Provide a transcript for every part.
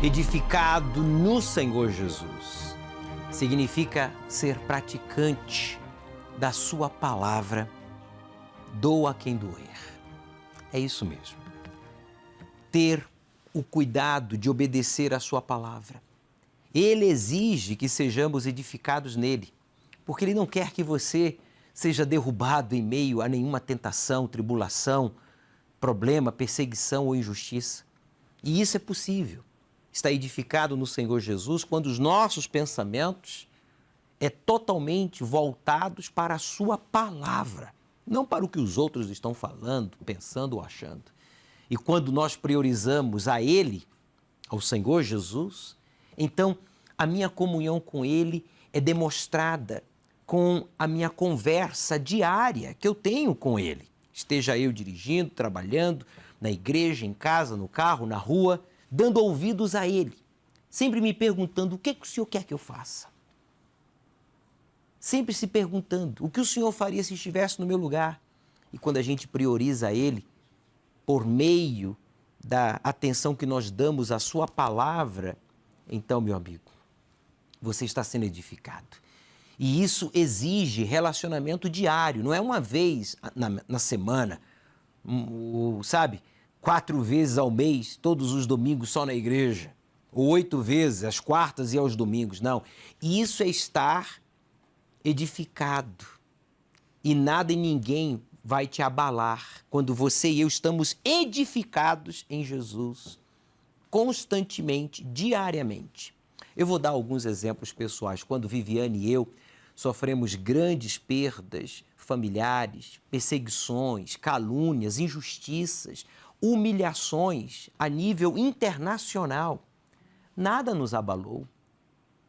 edificado no Senhor Jesus. Significa ser praticante da sua palavra, doa quem doer. É isso mesmo. Ter o cuidado de obedecer à sua palavra. Ele exige que sejamos edificados nele, porque ele não quer que você seja derrubado em meio a nenhuma tentação, tribulação, problema, perseguição ou injustiça. E isso é possível. Está edificado no Senhor Jesus quando os nossos pensamentos totalmente voltados para a sua palavra, não para o que os outros estão falando, pensando ou achando. E quando nós priorizamos a Ele, ao Senhor Jesus, então a minha comunhão com Ele é demonstrada com a minha conversa diária que eu tenho com Ele. Esteja eu dirigindo, trabalhando, na igreja, em casa, no carro, na rua, dando ouvidos a Ele, sempre me perguntando o que o Senhor quer que eu faça. Sempre se perguntando o que o Senhor faria se estivesse no meu lugar. E quando a gente prioriza Ele, por meio da atenção que nós damos à sua palavra, então, meu amigo, você está sendo edificado. E isso exige relacionamento diário, não é uma vez na semana, sabe? 4 vezes ao mês, todos os domingos só na igreja, ou 8 vezes, às quartas e aos domingos, não. Isso é estar edificado. E nada e ninguém vai te abalar quando você e eu estamos edificados em Jesus, constantemente, diariamente. Eu vou dar alguns exemplos pessoais. Quando Viviane e eu sofremos grandes perdas familiares, perseguições, calúnias, injustiças, humilhações a nível internacional, nada nos abalou.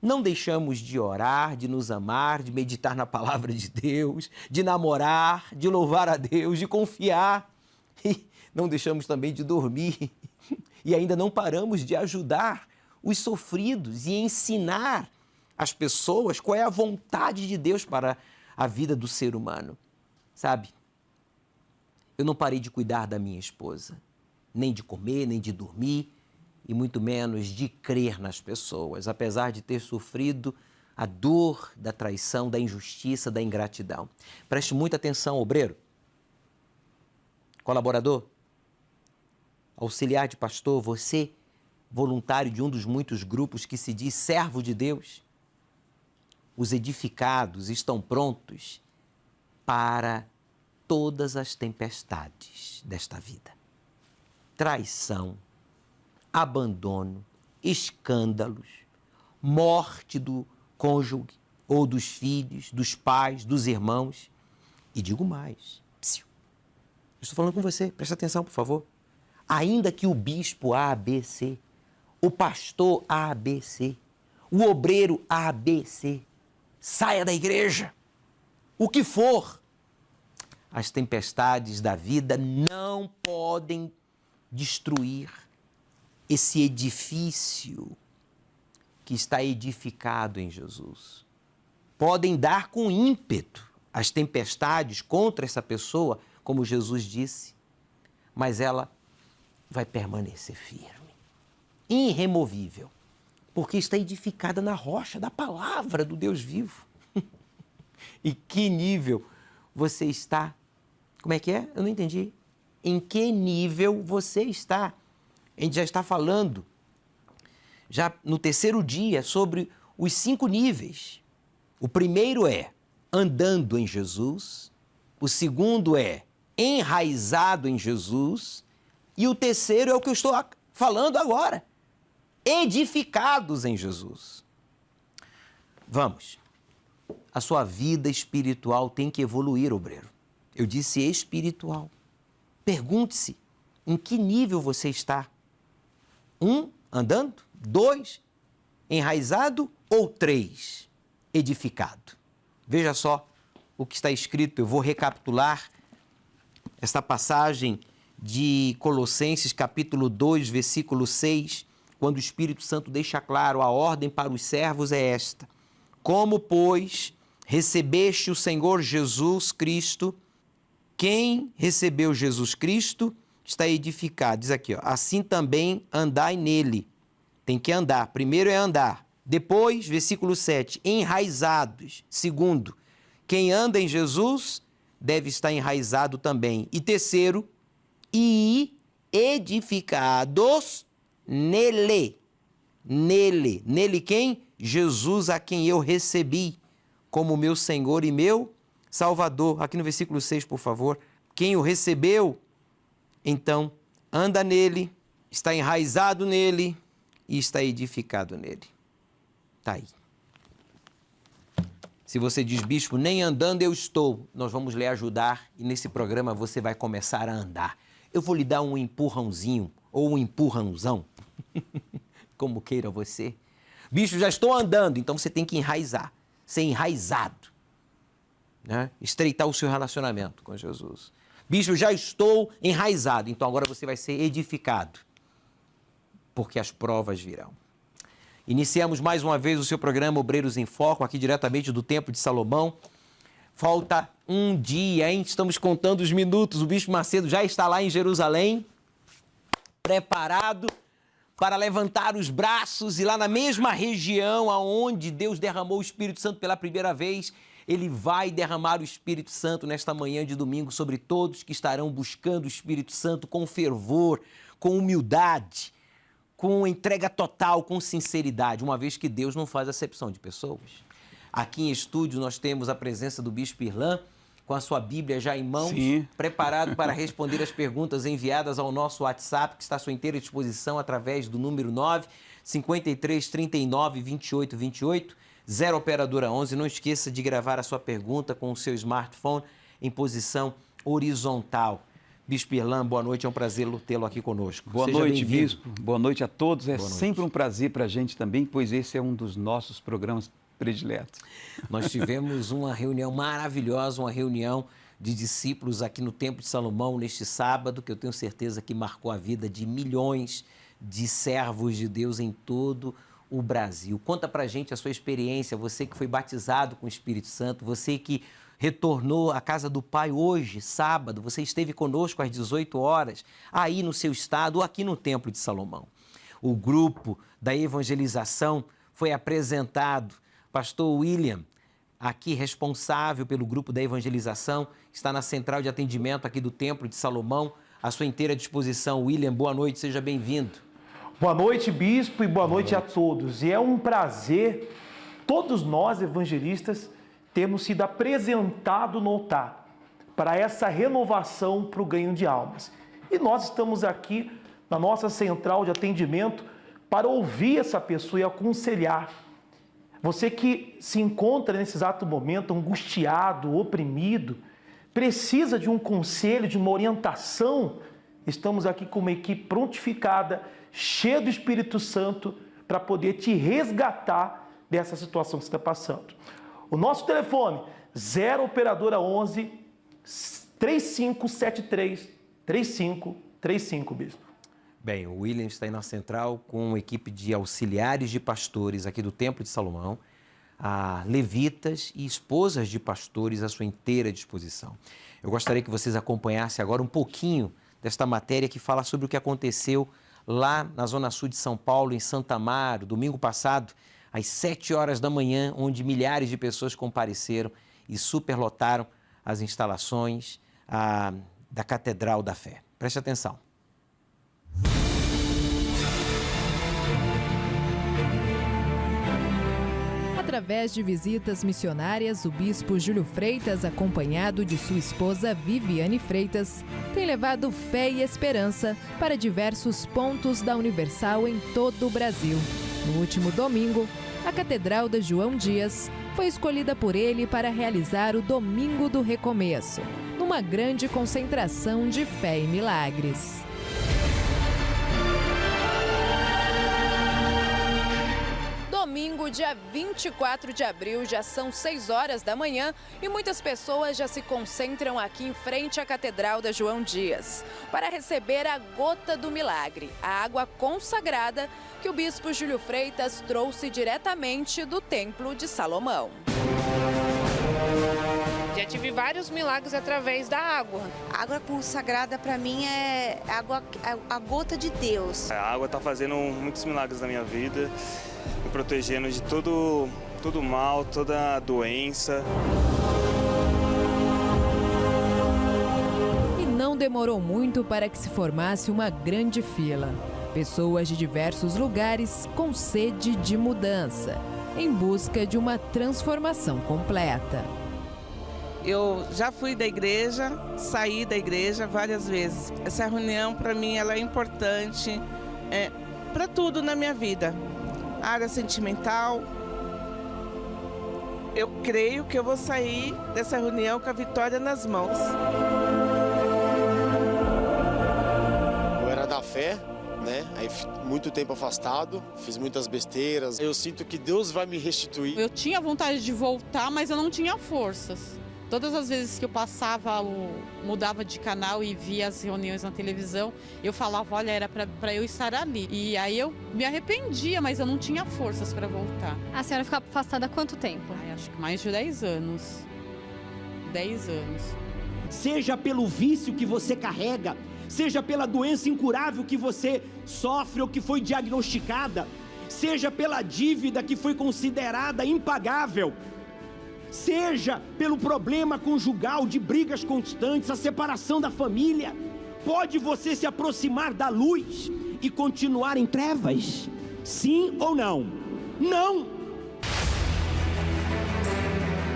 Não deixamos de orar, de nos amar, de meditar na palavra de Deus, de namorar, de louvar a Deus, de confiar. E não deixamos também de dormir. E ainda não paramos de ajudar os sofridos e ensinar as pessoas qual é a vontade de Deus para a vida do ser humano. Sabe? Eu não parei de cuidar da minha esposa, nem de comer, nem de dormir, e muito menos de crer nas pessoas, apesar de ter sofrido a dor da traição, da injustiça, da ingratidão. Preste muita atenção, obreiro, colaborador, auxiliar de pastor, você, voluntário de um dos muitos grupos que se diz servo de Deus. Os edificados estão prontos para todas as tempestades desta vida. Traição, abandono, escândalos, morte do cônjuge ou dos filhos, dos pais, dos irmãos. E digo mais, estou falando com você, presta atenção, por favor. Ainda que o bispo ABC, o pastor ABC, o obreiro ABC, saia da igreja, o que for, as tempestades da vida não podem destruir esse edifício que está edificado em Jesus. Podem dar com ímpeto as tempestades contra essa pessoa, como Jesus disse, mas ela vai permanecer firme, irremovível, porque está edificada na rocha da palavra do Deus vivo. E que nível você está? Como é que é? Eu não entendi. Em que nível você está? A gente já está falando, já no terceiro dia, sobre os 5 níveis. O primeiro é andando em Jesus, o segundo é enraizado em Jesus, e o terceiro é o que eu estou falando agora, edificados em Jesus. Vamos, a sua vida espiritual tem que evoluir, obreiro. Eu disse espiritual. Pergunte-se, em que nível você está? 1, andando. 2, enraizado. Ou 3, edificado. Veja só o que está escrito. Eu vou recapitular esta passagem de Colossenses, capítulo 2, versículo 6, quando o Espírito Santo deixa claro, a ordem para os servos é esta: como, pois, recebeste o Senhor Jesus Cristo, quem recebeu Jesus Cristo está edificado. Diz aqui, ó, assim também andai nele, Tem que andar. Primeiro é andar. Depois, versículo 7, enraizados. Segundo, quem anda em Jesus deve estar enraizado também. E terceiro, e edificados nele. Nele. Nele quem? Jesus, a quem eu recebi como meu Senhor e meu Salvador. Aqui no versículo 6, por favor. Quem o recebeu, então, anda nele, está enraizado nele e está edificado nele. Está aí. Se você diz, bispo, nem andando eu estou, nós vamos lhe ajudar e nesse programa você vai começar a andar. Eu vou lhe dar um empurrãozinho ou um empurrãozão, como queira você. Bispo, já estou andando, então você tem que enraizar, ser enraizado, né? Estreitar o seu relacionamento com Jesus. Bispo, já estou enraizado, então agora você vai ser edificado, porque as provas virão. Iniciamos mais uma vez o seu programa Obreiros em Foco, aqui diretamente do Templo de Salomão. Falta um dia, hein? Estamos contando os minutos. O Bispo Macedo já está lá em Jerusalém, preparado para levantar os braços e lá na mesma região aonde Deus derramou o Espírito Santo pela primeira vez, Ele vai derramar o Espírito Santo nesta manhã de domingo sobre todos que estarão buscando o Espírito Santo com fervor, com humildade, com entrega total, com sinceridade, uma vez que Deus não faz acepção de pessoas. Aqui em estúdio nós temos a presença do Bispo Irlan, com a sua Bíblia já em mãos, sim, preparado para responder as perguntas enviadas ao nosso WhatsApp, que está à sua inteira disposição através do número 953392828, 0 operadora 11. Não esqueça de gravar a sua pergunta com o seu smartphone em posição horizontal. Bispo Irlan, boa noite, é um prazer tê-lo aqui conosco. Boa noite, Bispo. Boa noite a todos. É sempre um prazer para a gente também, pois esse é um dos nossos programas prediletos. Nós tivemos uma reunião maravilhosa, uma reunião de discípulos aqui no Templo de Salomão neste sábado, que eu tenho certeza que marcou a vida de milhões de servos de Deus em todo o Brasil. Conta pra gente a sua experiência, você que foi batizado com o Espírito Santo, você que retornou à casa do Pai hoje, sábado, você esteve conosco às 18 horas, aí no seu estado ou aqui no Templo de Salomão. O grupo da evangelização foi apresentado. Pastor William, aqui responsável pelo grupo da evangelização, está na central de atendimento aqui do Templo de Salomão, à sua inteira disposição. William, boa noite, seja bem-vindo. Boa noite, Bispo, e boa noite a todos. E é um prazer, todos nós evangelistas, termos sido apresentados no altar para essa renovação para o ganho de almas. E nós estamos aqui na nossa central de atendimento para ouvir essa pessoa e aconselhar. Você que se encontra nesse exato momento angustiado, oprimido, precisa de um conselho, de uma orientação. Estamos aqui com uma equipe prontificada, cheia do Espírito Santo, para poder te resgatar dessa situação que você está passando. O nosso telefone, 0 operadora 11 3573 3535, Bispo. Bem, o William está aí na central com uma equipe de auxiliares de pastores aqui do Templo de Salomão, levitas e esposas de pastores à sua inteira disposição. Eu gostaria que vocês acompanhassem agora um pouquinho desta matéria que fala sobre o que aconteceu lá na Zona Sul de São Paulo, em Santa Amaro, domingo passado, às 7 horas da manhã, onde milhares de pessoas compareceram e superlotaram as instalações da Catedral da Fé. Preste atenção. Através de visitas missionárias, o bispo Júlio Freitas, acompanhado de sua esposa Viviane Freitas, tem levado fé e esperança para diversos pontos da Universal em todo o Brasil. No último domingo, a Catedral da João Dias foi escolhida por ele para realizar o Domingo do Recomeço, numa grande concentração de fé e milagres. Domingo, dia 24 de abril, já são 6 horas da manhã e muitas pessoas já se concentram aqui em frente à Catedral da João Dias para receber a gota do milagre, a água consagrada que o bispo Júlio Freitas trouxe diretamente do Templo de Salomão. Já tive vários milagres através da água. A água consagrada para mim é a gota de Deus. A água está fazendo muitos milagres na minha vida, me protegendo de todo mal, toda doença. E não demorou muito para que se formasse uma grande fila. Pessoas de diversos lugares com sede de mudança, em busca de uma transformação completa. Eu já fui da igreja, saí da igreja várias vezes. Essa reunião, para mim, ela é importante para tudo na minha vida. A área sentimental. Eu creio que eu vou sair dessa reunião com a vitória nas mãos. Eu era da fé, né? Aí muito tempo afastado, fiz muitas besteiras. Eu sinto que Deus vai me restituir. Eu tinha vontade de voltar, mas eu não tinha forças. Todas as vezes que eu passava, mudava de canal e via as reuniões na televisão, eu falava, olha, era para eu estar ali. E aí eu me arrependia, mas eu não tinha forças para voltar. A senhora ficou afastada há quanto tempo? Acho que mais de 10 anos. 10 anos. Seja pelo vício que você carrega, seja pela doença incurável que você sofre ou que foi diagnosticada, seja pela dívida que foi considerada impagável, seja pelo problema conjugal de brigas constantes, a separação da família, pode você se aproximar da luz e continuar em trevas? Sim ou não? Não!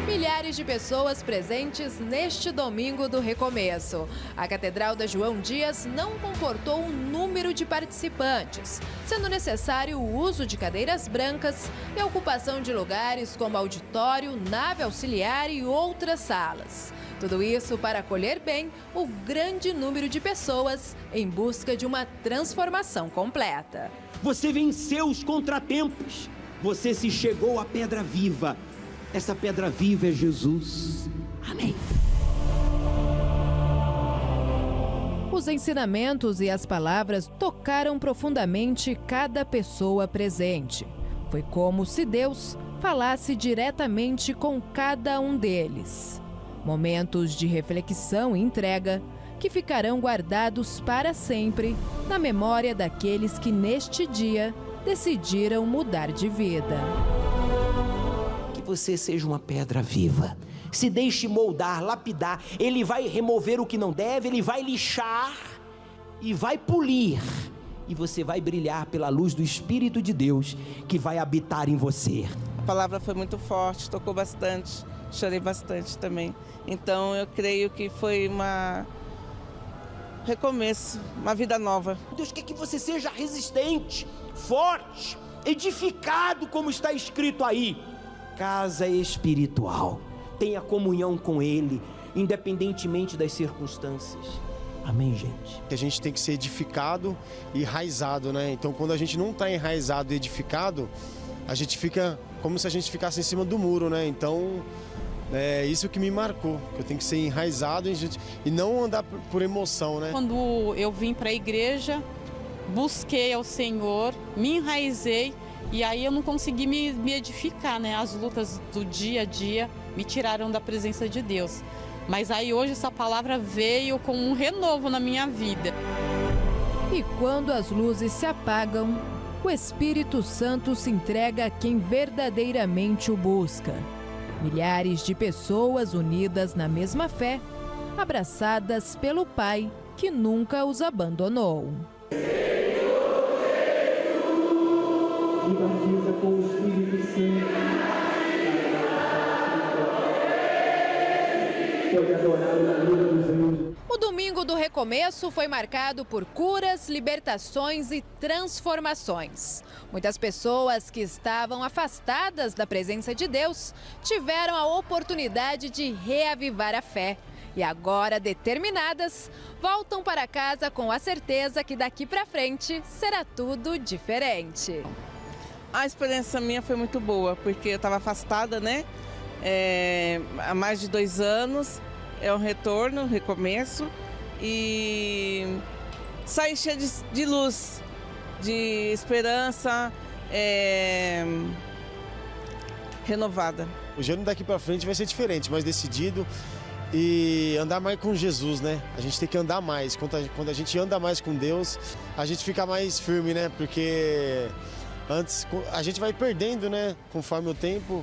Milhares de pessoas presentes neste domingo do recomeço. A Catedral da João Dias não comportou um número de participantes, sendo necessário o uso de cadeiras brancas e a ocupação de lugares como auditório, nave auxiliar e outras salas. Tudo isso para acolher bem o grande número de pessoas em busca de uma transformação completa. Você venceu os contratempos. Você se chegou à pedra viva. Essa pedra viva é Jesus. Amém. Os ensinamentos e as palavras tocaram profundamente cada pessoa presente. Foi como se Deus falasse diretamente com cada um deles. Momentos de reflexão e entrega que ficarão guardados para sempre na memória daqueles que neste dia decidiram mudar de vida. Você seja uma pedra viva, se deixe moldar, lapidar. Ele vai remover o que não deve, ele vai lixar e vai polir, e você vai brilhar pela luz do Espírito de Deus que vai habitar em você. A palavra foi muito forte, tocou bastante, chorei bastante também. Então eu creio que foi um recomeço, uma vida nova. Deus quer que você seja resistente, forte, edificado, como está escrito aí. Casa espiritual, tenha comunhão com Ele, independentemente das circunstâncias. Amém, gente? A gente tem que ser edificado e enraizado, né? Então, quando a gente não está enraizado e edificado, a gente fica como se a gente ficasse em cima do muro, né? Então, é isso que me marcou, que eu tenho que ser enraizado e não andar por emoção, né? Quando eu vim para a igreja, busquei ao Senhor, me enraizei. E aí eu não consegui me edificar, né? As lutas do dia a dia me tiraram da presença de Deus. Mas aí hoje essa palavra veio com um renovo na minha vida. E quando as luzes se apagam, o Espírito Santo se entrega a quem verdadeiramente o busca. Milhares de pessoas unidas na mesma fé, abraçadas pelo Pai que nunca os abandonou. E batiza com o Espírito Santo. Pode adorar na luz dos anjos. O domingo do recomeço foi marcado por curas, libertações e transformações. Muitas pessoas que estavam afastadas da presença de Deus tiveram a oportunidade de reavivar a fé. E agora, determinadas, voltam para casa com a certeza que daqui para frente será tudo diferente. A experiência minha foi muito boa, porque eu estava afastada, né? Há mais de 2 anos, é um retorno, um recomeço, e saí cheia de luz, de esperança, renovada. O Jânio daqui para frente vai ser diferente, mais decidido e andar mais com Jesus, né? A gente tem que andar mais. Quando a gente anda mais com Deus, a gente fica mais firme, né? Porque antes a gente vai perdendo, né? Conforme o tempo.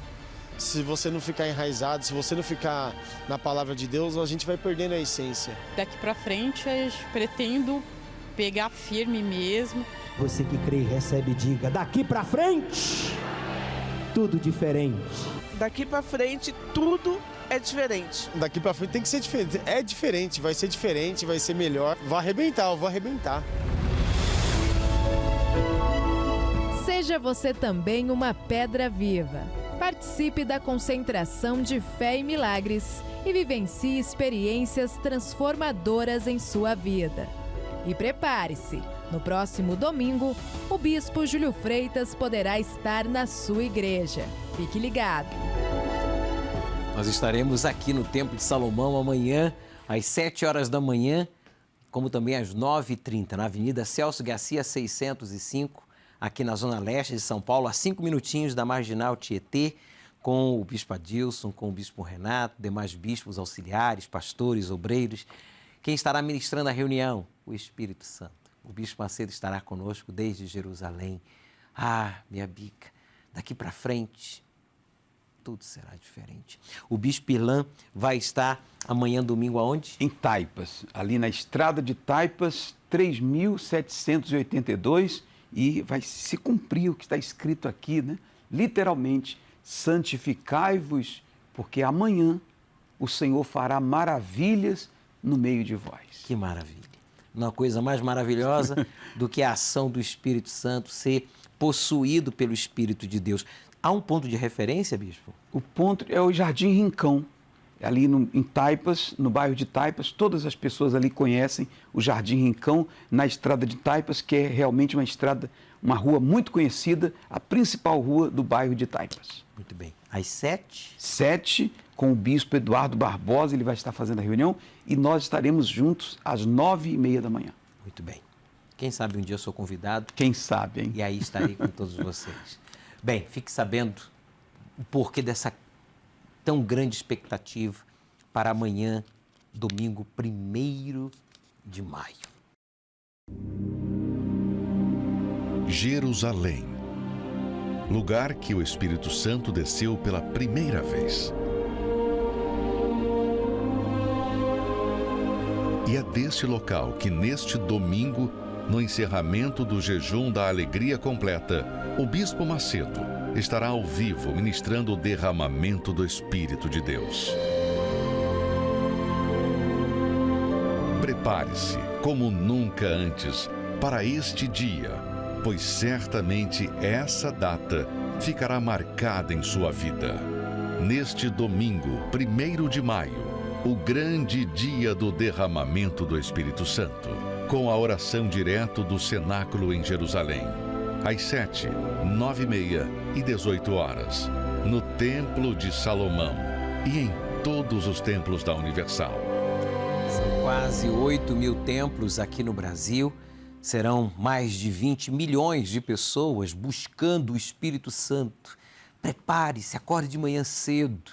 Se você não ficar enraizado, se você não ficar na palavra de Deus, a gente vai perdendo a essência. Daqui para frente, eu pretendo pegar firme mesmo. Você que crê e recebe, diga: daqui para frente, tudo diferente. Daqui para frente, tudo é diferente. Daqui para frente tem que ser diferente. É diferente, vai ser diferente, vai ser melhor. Vai arrebentar, eu vou arrebentar. Seja você também uma pedra viva. Participe da concentração de fé e milagres e vivencie experiências transformadoras em sua vida. E prepare-se, no próximo domingo, o Bispo Júlio Freitas poderá estar na sua igreja. Fique ligado. Nós estaremos aqui no Templo de Salomão amanhã, às 7 horas da manhã, como também às 9h30, na Avenida Celso Garcia 605, aqui na Zona Leste de São Paulo, a 5 minutinhos da Marginal Tietê, com o Bispo Adilson, com o Bispo Renato, demais bispos auxiliares, pastores, obreiros. Quem estará ministrando a reunião? O Espírito Santo. O Bispo Macedo estará conosco desde Jerusalém. Ah, minha bica, daqui para frente, tudo será diferente. O Bispo Irlan vai estar amanhã, domingo, aonde? Em Taipas, ali na estrada de Taipas, 3.782, e vai se cumprir o que está escrito aqui, né? Literalmente, santificai-vos, porque amanhã o Senhor fará maravilhas no meio de vós. Que maravilha. Uma coisa mais maravilhosa do que a ação do Espírito Santo ser possuído pelo Espírito de Deus. Há um ponto de referência, Bispo? O ponto é o Jardim Rincão, ali em Taipas, no bairro de Taipas. Todas as pessoas ali conhecem o Jardim Rincão, na estrada de Taipas, que é realmente uma rua muito conhecida, a principal rua do bairro de Taipas. Muito bem. Às 7? 7, com o Bispo Eduardo Barbosa, ele vai estar fazendo a reunião, e nós estaremos juntos às 9h30 da manhã. Muito bem. Quem sabe um dia eu sou convidado. Quem sabe, hein? E aí estarei com todos vocês. Bem, fique sabendo o porquê dessa tão grande expectativa para amanhã, domingo 1º de maio. Jerusalém, lugar que o Espírito Santo desceu pela primeira vez. E é desse local que neste domingo, no encerramento do jejum da alegria completa, o Bispo Macedo estará ao vivo ministrando o derramamento do Espírito de Deus. Prepare-se, como nunca antes, para este dia, pois certamente essa data ficará marcada em sua vida. Neste domingo, 1º de maio, o grande dia do derramamento do Espírito Santo, com a oração direto do cenáculo em Jerusalém, às 7, 9h30 e 18 horas, no Templo de Salomão e em todos os templos da Universal. São quase 8.000 templos aqui no Brasil. Serão mais de 20 milhões de pessoas buscando o Espírito Santo. Prepare-se, acorde de manhã cedo.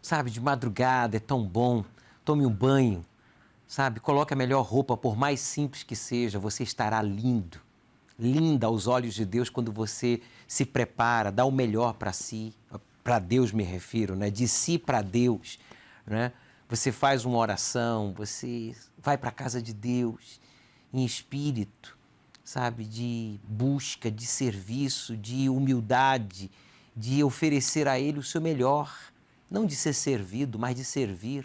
Sabe, de madrugada é tão bom. Tome um banho, sabe? Coloque a melhor roupa, por mais simples que seja, você estará lindo. Linda aos olhos de Deus quando você se prepara, dá o melhor para si, para Deus me refiro, né? De si para Deus, né? Você faz uma oração, você vai para a casa de Deus em espírito, sabe? De busca, de serviço, de humildade, de oferecer a Ele o seu melhor, não de ser servido, mas de servir.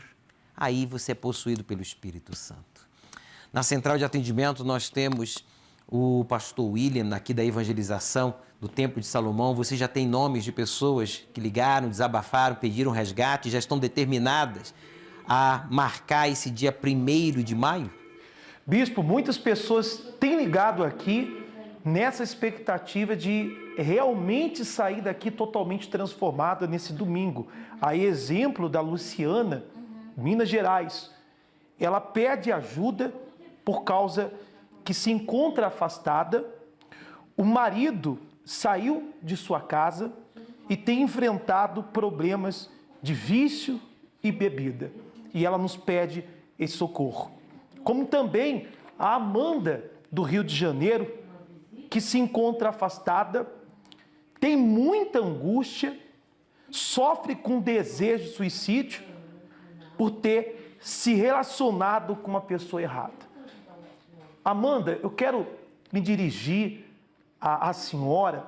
Aí você é possuído pelo Espírito Santo. Na central de atendimento nós temos o pastor William, aqui da evangelização do Templo de Salomão. Você já tem nomes de pessoas que ligaram, desabafaram, pediram resgate, já estão determinadas a marcar esse dia 1º de maio? Bispo, muitas pessoas têm ligado aqui nessa expectativa de realmente sair daqui totalmente transformada nesse domingo. A exemplo da Luciana, Minas Gerais, ela pede ajuda por causa que se encontra afastada, o marido saiu de sua casa e tem enfrentado problemas de vício e bebida. E ela nos pede esse socorro. Como também a Amanda, do Rio de Janeiro, que se encontra afastada, tem muita angústia, sofre com desejo de suicídio por ter se relacionado com uma pessoa errada. Amanda, eu quero me dirigir à senhora,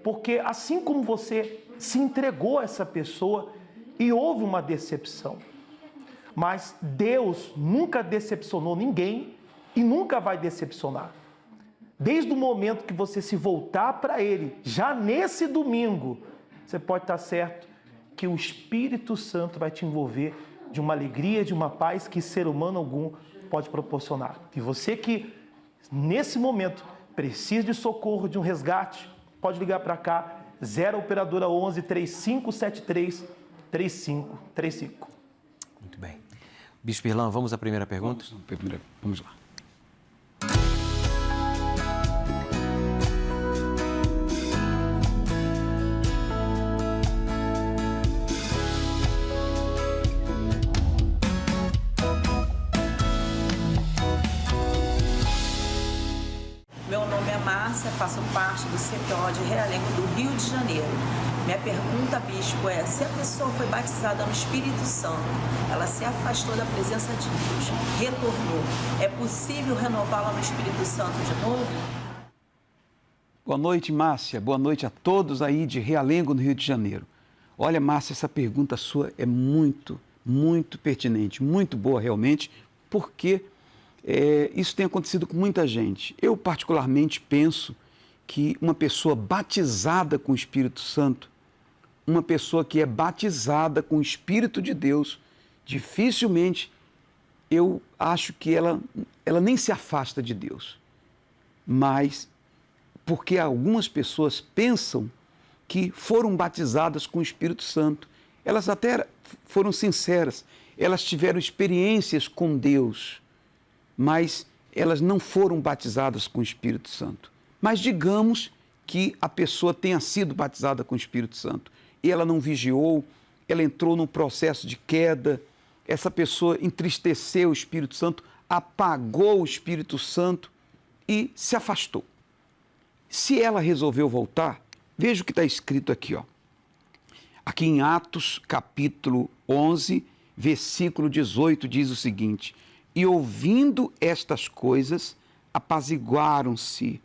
porque assim como você se entregou a essa pessoa e houve uma decepção, mas Deus nunca decepcionou ninguém e nunca vai decepcionar. Desde o momento que você se voltar para Ele, já nesse domingo, você pode estar certo que o Espírito Santo vai te envolver de uma alegria, de uma paz que ser humano algum pode proporcionar. E você que, nesse momento, precisa de socorro, de um resgate, pode ligar para cá, 0 Operadora 11 3573 3535. Muito bem. Bispo Irlan, vamos à primeira pergunta? Vamos lá. Meu nome é Márcia, faço parte do CPO de Realengo do Rio de Janeiro. Minha pergunta, bispo, é: se a pessoa foi batizada no Espírito Santo, ela se afastou da presença de Deus, retornou, é possível renová-la no Espírito Santo de novo? Boa noite, Márcia. Boa noite a todos aí de Realengo, no Rio de Janeiro. Olha, Márcia, essa pergunta sua é muito pertinente, muito boa realmente, porque isso tem acontecido com muita gente. Eu, particularmente, penso que uma pessoa batizada com o Espírito Santo, uma pessoa que é batizada com o Espírito de Deus, dificilmente, eu acho que ela nem se afasta de Deus. Mas, porque algumas pessoas pensam que foram batizadas com o Espírito Santo, elas até foram sinceras, elas tiveram experiências com Deus, mas elas não foram batizadas com o Espírito Santo. Mas digamos que a pessoa tenha sido batizada com o Espírito Santo e ela não vigiou, ela entrou num processo de queda, essa pessoa entristeceu o Espírito Santo, apagou o Espírito Santo e se afastou. Se ela resolveu voltar, veja o que está escrito aqui, ó. Aqui em Atos, capítulo 11, versículo 18, diz o seguinte: e ouvindo estas coisas, apaziguaram-se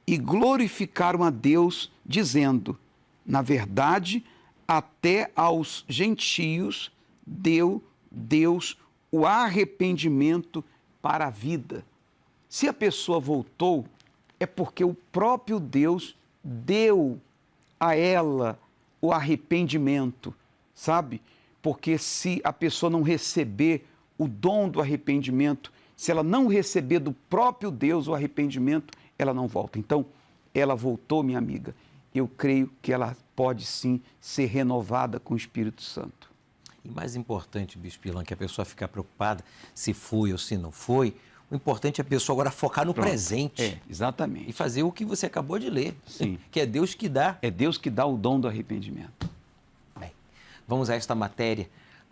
e glorificaram a Deus, dizendo: na verdade, até aos gentios deu Deus o arrependimento para a vida. Se a pessoa voltou, é porque o próprio Deus deu a ela o arrependimento, sabe? Porque se a pessoa não receber o dom do arrependimento, se ela não receber do próprio Deus o arrependimento, ela não volta. Então, ela voltou, minha amiga. Eu creio que ela pode sim ser renovada com o Espírito Santo. E mais importante, Bispo Irlan, que a pessoa ficar preocupada se foi ou se não foi, o importante é a pessoa agora focar no presente. Exatamente. E fazer o que você acabou de ler. Sim. Que é Deus que dá. É Deus que dá o dom do arrependimento. Bem, vamos a esta matéria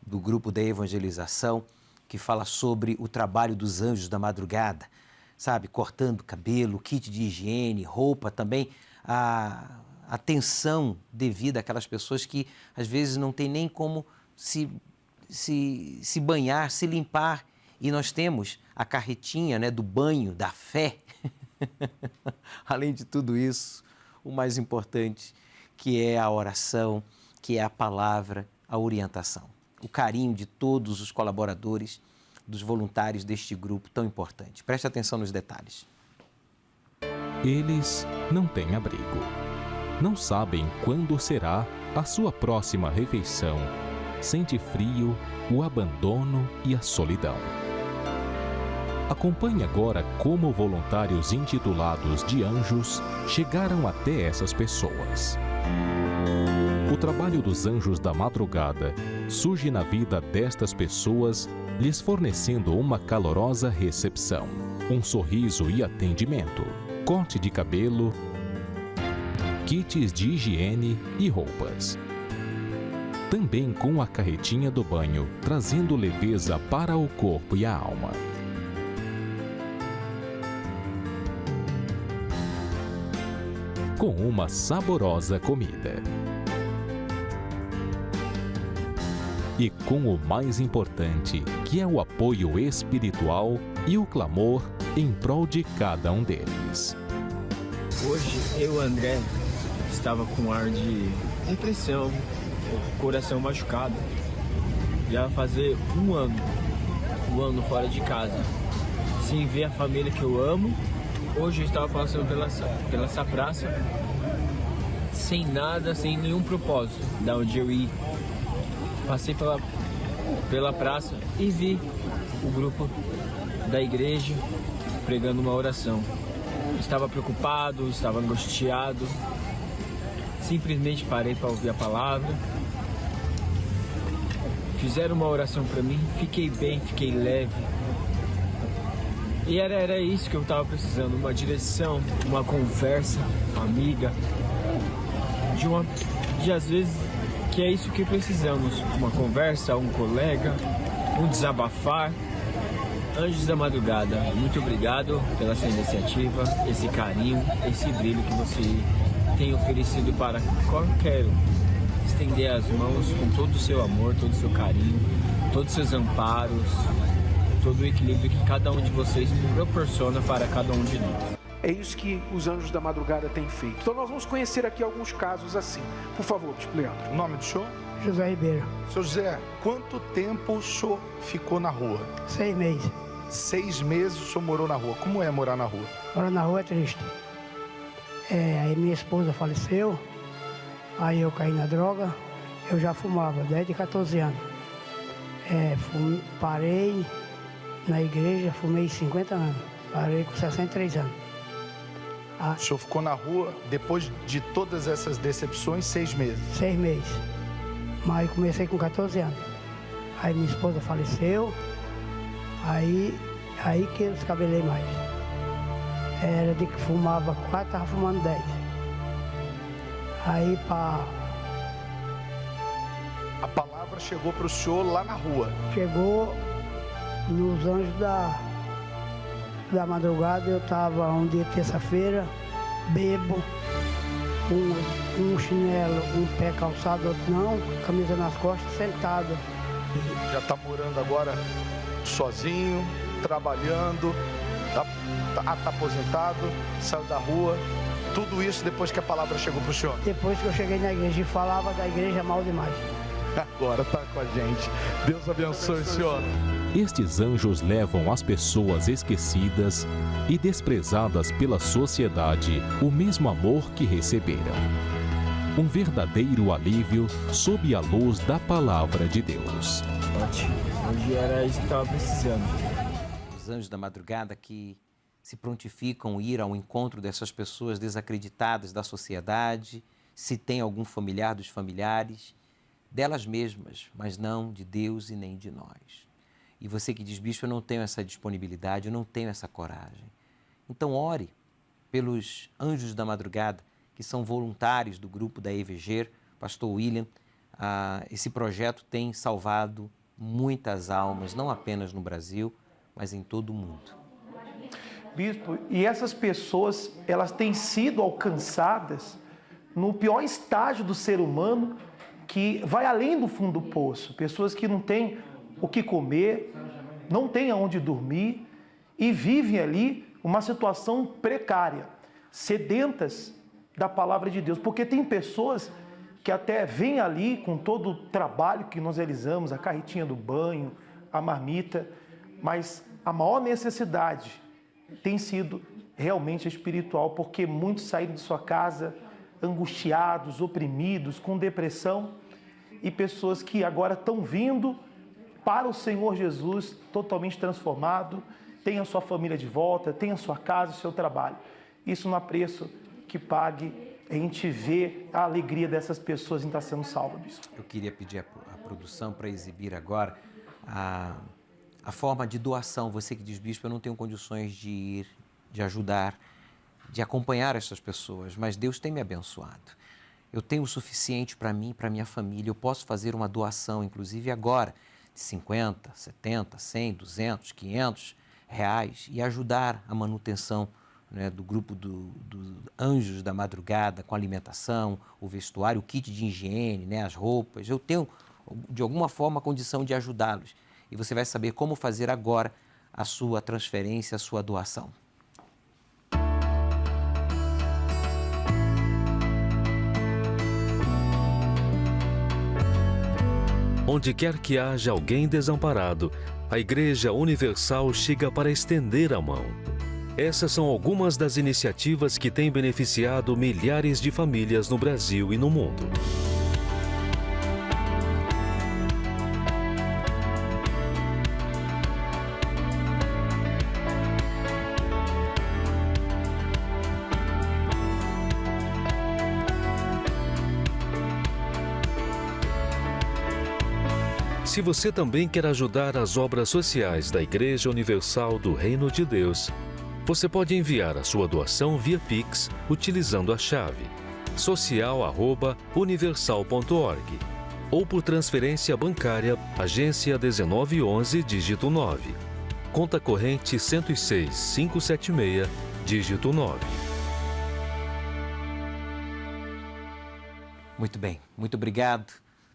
do grupo da evangelização, que fala sobre o trabalho dos anjos da madrugada, sabe? Cortando cabelo, kit de higiene, roupa também, a atenção devida àquelas pessoas que às vezes não tem nem como se banhar, se limpar. E nós temos a carretinha, né, do banho, da fé. Além de tudo isso, o mais importante, que é a oração, que é a palavra, a orientação. O carinho de todos os colaboradores, dos voluntários deste grupo tão importante. Preste atenção nos detalhes. Eles não têm abrigo. Não sabem quando será a sua próxima refeição. Sente frio, o abandono e a solidão. Acompanhe agora como voluntários intitulados de anjos chegaram até essas pessoas. O trabalho dos anjos da madrugada surge na vida destas pessoas, lhes fornecendo uma calorosa recepção, um sorriso e atendimento, corte de cabelo, kits de higiene e roupas. Também com a carretinha do banho, trazendo leveza para o corpo e a alma. Com uma saborosa comida. E com o mais importante, que é o apoio espiritual e o clamor em prol de cada um deles. Hoje, eu, André, estava com ar de impressão, o coração machucado. Já vai fazer um ano fora de casa, sem ver a família que eu amo. Hoje eu estava passando pela essa praça, sem nada, sem nenhum propósito de onde eu ia. Passei pela praça e vi o grupo da igreja pregando uma oração. Estava preocupado, estava angustiado. Simplesmente parei para ouvir a palavra. Fizeram uma oração para mim, fiquei bem, fiquei leve. E era isso que eu estava precisando, uma direção, uma conversa amiga, de às vezes que é isso que precisamos, uma conversa, um colega, um desabafar. Anjos da Madrugada, muito obrigado pela sua iniciativa, esse carinho, esse brilho que você tem oferecido para qualquer um. Estender as mãos com todo o seu amor, todo o seu carinho, todos os seus amparos, todo o equilíbrio que cada um de vocês proporciona para cada um de nós. É isso que os Anjos da Madrugada têm feito. Então nós vamos conhecer aqui alguns casos assim. Por favor, Bispo Leandro. O nome do senhor? José Ribeiro. Seu José, quanto tempo o senhor ficou na rua? 6 meses. 6 meses o senhor morou na rua. Como é morar na rua? Morar na rua é triste. Aí minha esposa faleceu, aí eu caí na droga, eu já fumava desde 14 anos. Parei na igreja, fumei 50 anos, parei com 63 anos. O senhor ficou na rua depois de todas essas decepções 6 meses? 6 meses. Mas comecei com 14 anos. Aí minha esposa faleceu, aí que eu descabelei mais. Era de que fumava 4, estava fumando 10. Aí A palavra chegou para o senhor lá na rua? Chegou nos Anjos da Madrugada. Eu estava um dia terça-feira, bebo, um chinelo, um pé calçado, outro não, camisa nas costas, sentado. Já está morando agora sozinho, trabalhando, tá aposentado, saiu da rua. Tudo isso depois que a palavra chegou para o senhor? Depois que eu cheguei na igreja e falava da igreja mal demais. Agora está com a gente. Deus abençoe o senhor. Estes anjos levam às pessoas esquecidas e desprezadas pela sociedade o mesmo amor que receberam. Um verdadeiro alívio sob a luz da palavra de Deus. Hoje era isso que estava precisando. Os Anjos da Madrugada que se prontificam a ir ao encontro dessas pessoas desacreditadas da sociedade, se tem algum familiar dos familiares, delas mesmas, mas não de Deus e nem de nós. E você que diz, bispo, eu não tenho essa disponibilidade, eu não tenho essa coragem. Então ore pelos Anjos da Madrugada, que são voluntários do grupo da EVG, pastor William. Esse projeto tem salvado muitas almas, não apenas no Brasil, mas em todo o mundo. Bispo, e essas pessoas, elas têm sido alcançadas no pior estágio do ser humano, que vai além do fundo do poço. Pessoas que não têm o que comer, não têm aonde dormir e vivem ali uma situação precária, sedentas da palavra de Deus. Porque tem pessoas que até vêm ali com todo o trabalho que nós realizamos, a carretinha do banho, a marmita, mas a maior necessidade tem sido realmente espiritual, porque muitos saíram de sua casa angustiados, oprimidos, com depressão, e pessoas que agora estão vindo para o Senhor Jesus totalmente transformado, tem a sua família de volta, tem a sua casa, o seu trabalho. Isso não há preço que pague a gente ver a alegria dessas pessoas em estar sendo salvas, bispo. Eu queria pedir à produção para exibir agora a forma de doação. Você que diz, bispo, eu não tenho condições de ir, de ajudar, de acompanhar essas pessoas, mas Deus tem me abençoado. Eu tenho o suficiente para mim e para minha família. Eu posso fazer uma doação, inclusive agora, de 50, 70, 100, 200, 500 reais e ajudar a manutenção, né, do grupo do Anjos da Madrugada, com alimentação, o vestuário, o kit de higiene, né, as roupas. Eu tenho, de alguma forma, a condição de ajudá-los. E você vai saber como fazer agora a sua transferência, a sua doação. Onde quer que haja alguém desamparado, a Igreja Universal chega para estender a mão. Essas são algumas das iniciativas que têm beneficiado milhares de famílias no Brasil e no mundo. Se você também quer ajudar as obras sociais da Igreja Universal do Reino de Deus, você pode enviar a sua doação via Pix utilizando a chave social@universal.org ou por transferência bancária, agência 1911, dígito 9, conta corrente 106.576, dígito 9. Muito bem, muito obrigado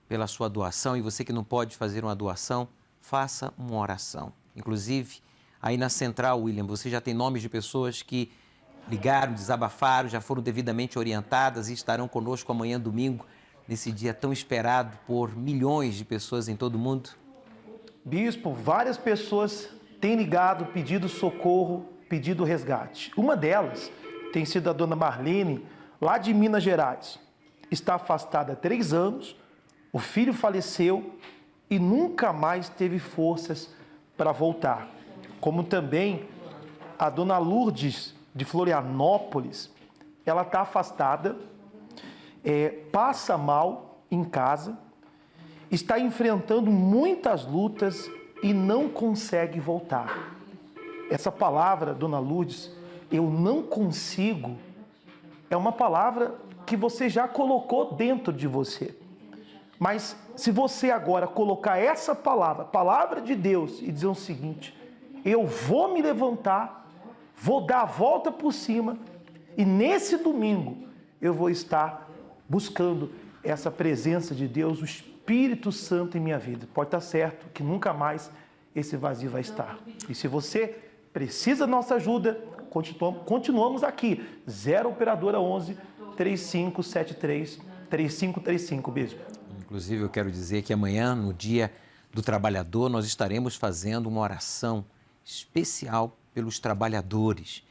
pela sua doação, e você que não pode fazer uma doação, faça uma oração. Inclusive, aí na Central, William, você já tem nomes de pessoas que ligaram, desabafaram, já foram devidamente orientadas e estarão conosco amanhã, domingo, nesse dia tão esperado por milhões de pessoas em todo o mundo? Bispo, várias pessoas têm ligado, pedido socorro, pedido resgate. Uma delas tem sido a dona Marlene, lá de Minas Gerais. Está afastada há 3 anos, o filho faleceu e nunca mais teve forças para voltar. Como também a dona Lourdes, de Florianópolis, ela está afastada, passa mal em casa, está enfrentando muitas lutas e não consegue voltar. Essa palavra, dona Lourdes, eu não consigo, é uma palavra que você já colocou dentro de você. Mas se você agora colocar essa palavra, palavra de Deus, e dizer o seguinte: eu vou me levantar, vou dar a volta por cima, e nesse domingo eu vou estar buscando essa presença de Deus, o Espírito Santo em minha vida. Pode estar certo que nunca mais esse vazio vai estar. E se você precisa da nossa ajuda, continuamos aqui. 0 Operadora 11 3573 3535, bispo. Inclusive, eu quero dizer que amanhã, no Dia do Trabalhador, nós estaremos fazendo uma oração especial pelos trabalhadores.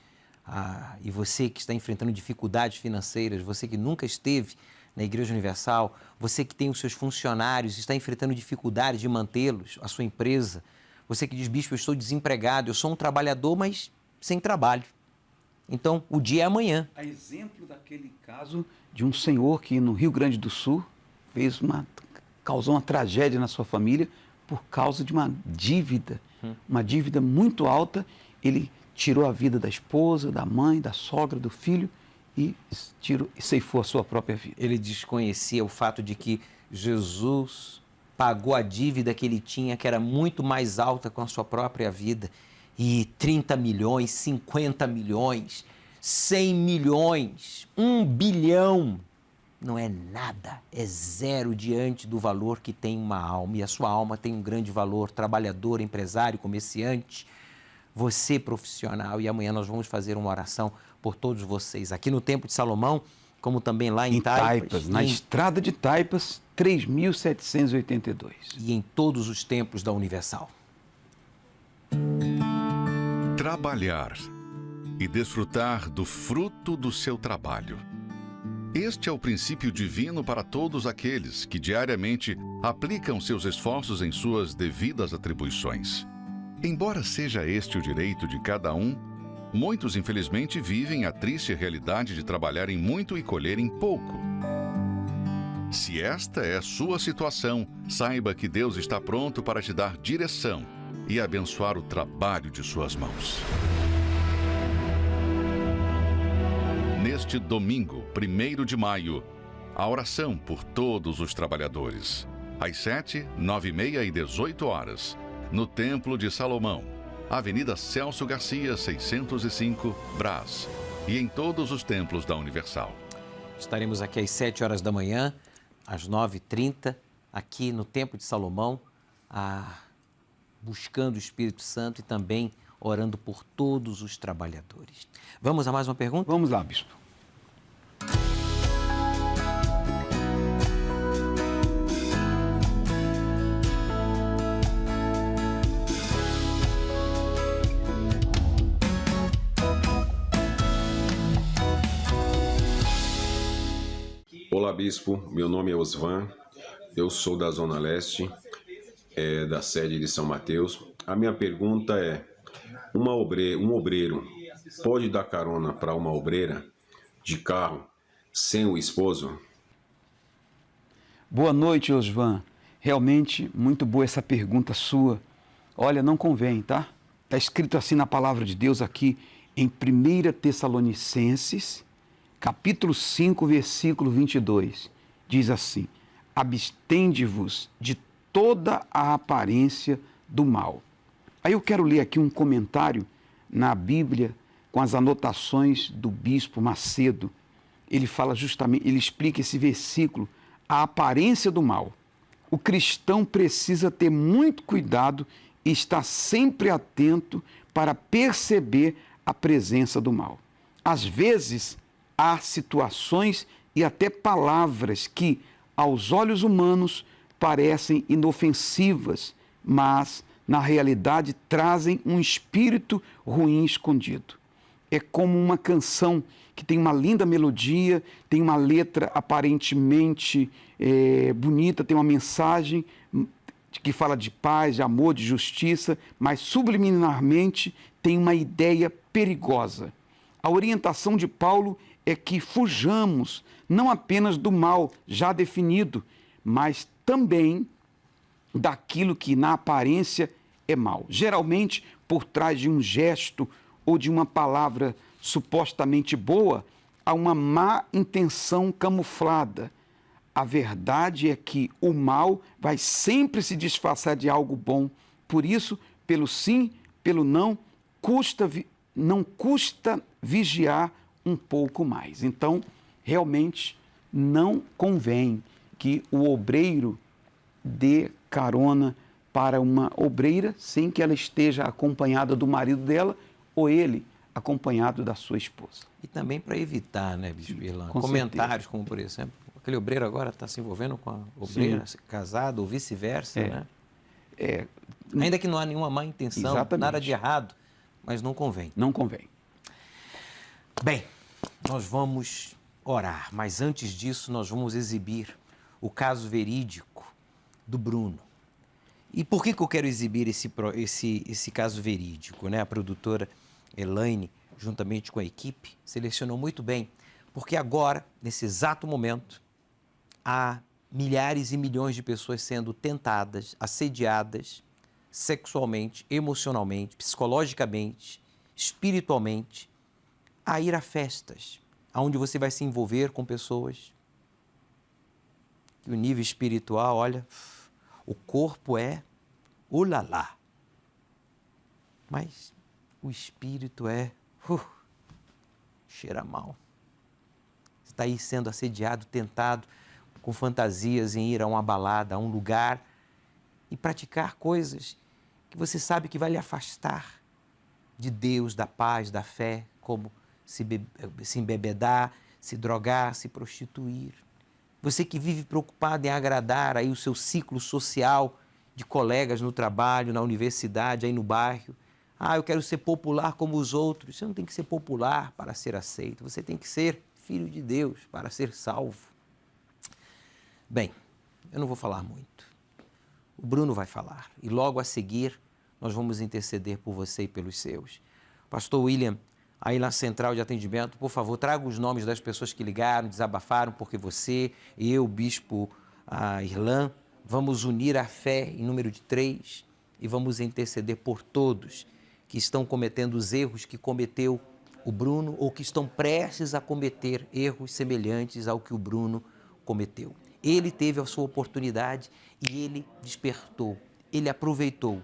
E você que está enfrentando dificuldades financeiras, você que nunca esteve na Igreja Universal, você que tem os seus funcionários, está enfrentando dificuldades de mantê-los, a sua empresa, você que diz: bispo, eu estou desempregado, eu sou um trabalhador, mas sem trabalho. Então, o dia é amanhã. A exemplo daquele caso de um senhor que no Rio Grande do Sul causou uma tragédia na sua família por causa de uma dívida muito alta. Ele tirou a vida da esposa, da mãe, da sogra, do filho e ceifou a sua própria vida. Ele desconhecia o fato de que Jesus pagou a dívida que ele tinha, que era muito mais alta com a sua própria vida. E 30 milhões, 50 milhões, 100 milhões, 1 bilhão, não é nada, é zero diante do valor que tem uma alma. E a sua alma tem um grande valor, trabalhador, empresário, comerciante, você profissional. E amanhã nós vamos fazer uma oração por todos vocês, aqui no Templo de Salomão, como também lá em Taipas. Na estrada de Taipas, 3.782. E em todos os templos da Universal. Trabalhar e desfrutar do fruto do seu trabalho. Este é o princípio divino para todos aqueles que diariamente aplicam seus esforços em suas devidas atribuições. Embora seja este o direito de cada um, muitos infelizmente vivem a triste realidade de trabalharem muito e colherem pouco. Se esta é a sua situação, saiba que Deus está pronto para te dar direção e abençoar o trabalho de suas mãos. neste domingo, 1º de maio, a oração por todos os trabalhadores. Às 7, 9h30 e 18 horas, no Templo de Salomão, Avenida Celso Garcia, 605, Brás, e em todos os templos da Universal. Estaremos aqui às 7 horas da manhã, às 9h30, aqui no Templo de Salomão, buscando o Espírito Santo e também orando por todos os trabalhadores. Vamos a mais uma pergunta? Vamos lá, bispo. Olá, bispo. Meu nome é Osvan. Eu sou da Zona Leste, da sede de São Mateus. A minha pergunta é: um obreiro pode dar carona para uma obreira de carro sem o esposo? Boa noite, Osvan. Realmente, muito boa essa pergunta sua. Olha, não convém, tá? Está escrito assim na palavra de Deus aqui em 1 Tessalonicenses, capítulo 5, versículo 22. Diz assim: abstende-vos de toda a aparência do mal. Aí eu quero ler aqui um comentário na Bíblia com as anotações do bispo Macedo. Ele fala justamente, ele explica esse versículo, a aparência do mal. O cristão precisa ter muito cuidado e estar sempre atento para perceber a presença do mal. Às vezes, há situações e até palavras que, aos olhos humanos, parecem inofensivas, mas, na realidade, trazem um espírito ruim escondido. É como uma canção que tem uma linda melodia, tem uma letra aparentemente bonita, tem uma mensagem que fala de paz, de amor, de justiça, mas subliminarmente tem uma ideia perigosa. A orientação de Paulo é que fujamos não apenas do mal já definido, mas também daquilo que na aparência é mal. Geralmente, por trás de um gesto ou de uma palavra supostamente boa, há uma má intenção camuflada. A verdade é que o mal vai sempre se disfarçar de algo bom. Por isso, pelo sim, pelo não, não custa vigiar um pouco mais. Então, realmente, não convém que o obreiro dê carona para uma obreira sem que ela esteja acompanhada do marido dela ou ele acompanhado da sua esposa. E também para evitar, né, Bispo Irlan, comentários como, por exemplo, aquele obreiro agora está se envolvendo com a obreira casada ou vice-versa, né? Ainda que não há nenhuma má intenção, exatamente, nada de errado, mas não convém. Não convém. Bem, nós vamos orar, mas antes disso nós vamos exibir o caso verídico do Bruno. E por que eu quero exibir esse caso verídico, né? A produtora Elaine, juntamente com a equipe, selecionou muito bem, porque agora, nesse exato momento, há milhares e milhões de pessoas sendo tentadas, assediadas sexualmente, emocionalmente, psicologicamente, espiritualmente, a ir a festas, onde você vai se envolver com pessoas. E o nível espiritual, olha, o corpo é ulalá, mas o espírito é cheira mal. Você está aí sendo assediado, tentado, com fantasias em ir a uma balada, a um lugar e praticar coisas que você sabe que vai lhe afastar de Deus, da paz, da fé, como se embebedar, se drogar, se prostituir. Você que vive preocupado em agradar aí o seu ciclo social de colegas no trabalho, na universidade, aí no bairro. Eu quero ser popular como os outros. Você não tem que ser popular para ser aceito. Você tem que ser filho de Deus para ser salvo. Bem, eu não vou falar muito. O Bruno vai falar. E logo a seguir, nós vamos interceder por você e pelos seus. Pastor William, aí na central de atendimento, por favor, traga os nomes das pessoas que ligaram, desabafaram, porque você, eu, Bispo Irlan, vamos unir a fé em número de 3 e vamos interceder por todos que estão cometendo os erros que cometeu o Bruno ou que estão prestes a cometer erros semelhantes ao que o Bruno cometeu. Ele teve a sua oportunidade e ele despertou, ele aproveitou.